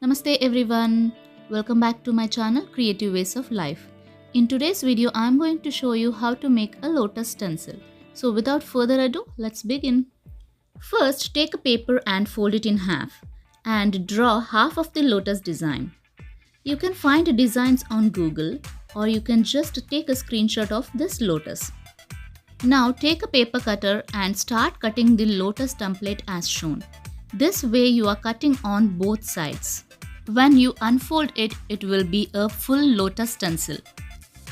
Namaste everyone. Welcome back to my channel Creative Ways of Life. In today's video, I am going to show you how to make a lotus stencil. So without further ado, let's begin. First, take a paper and fold it in half and draw half of the lotus design. You can find designs on Google or you can just take a screenshot of this lotus. Now take a paper cutter and start cutting the lotus template as shown. This way you are cutting on both sides. When you unfold it, it will be a full lotus stencil.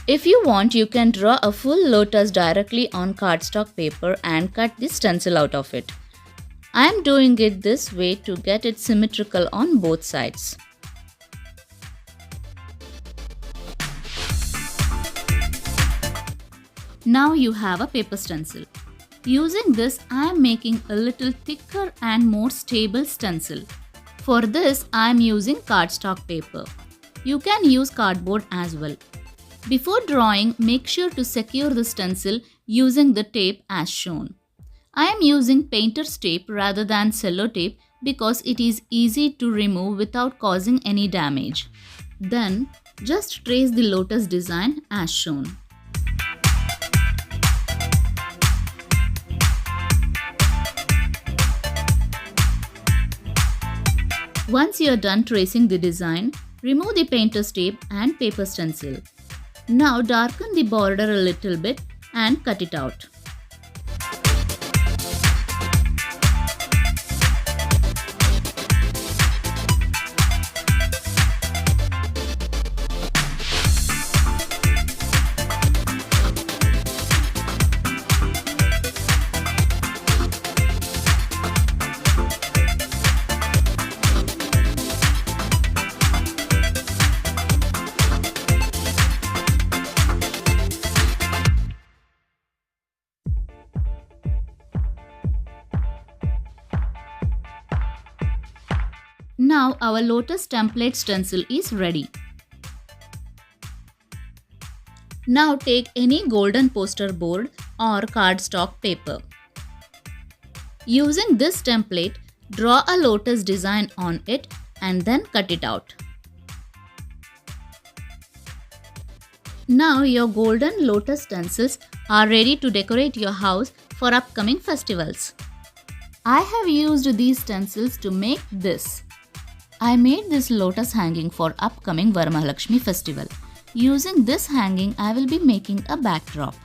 If you want, you can draw a full lotus directly on cardstock paper and cut the stencil out of it. I am doing it this way to get it symmetrical on both sides. Now you have a paper stencil. Using this, I am making a little thicker and more stable stencil. For this, I am using cardstock paper. You can use cardboard as well. Before drawing, make sure to secure the stencil using the tape as shown. I am using painter's tape rather than cello tape because it is easy to remove without causing any damage. Then, just trace the lotus design as shown. Once you are done tracing the design, remove the painter's tape and paper stencil. Now darken the border a little bit and cut it out. Now our lotus template stencil is ready. Now take any golden poster board or cardstock paper. Using this template, draw a lotus design on it and then cut it out. Now your golden lotus stencils are ready to decorate your house for upcoming festivals. I have used these stencils to make this. I made this lotus hanging for upcoming Varalaxmivratham festival. Using this hanging, I will be making a backdrop.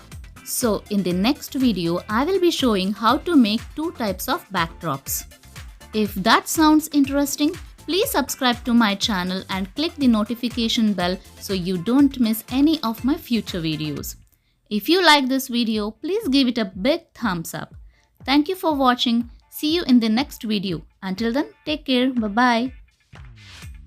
So in the next video, I will be showing how to make two types of backdrops. If that sounds interesting, please subscribe to my channel and click the notification bell so you don't miss any of my future videos. If you like this video, please give it a big thumbs up. Thank you for watching. See you in the next video. Until then, take care. Bye-bye.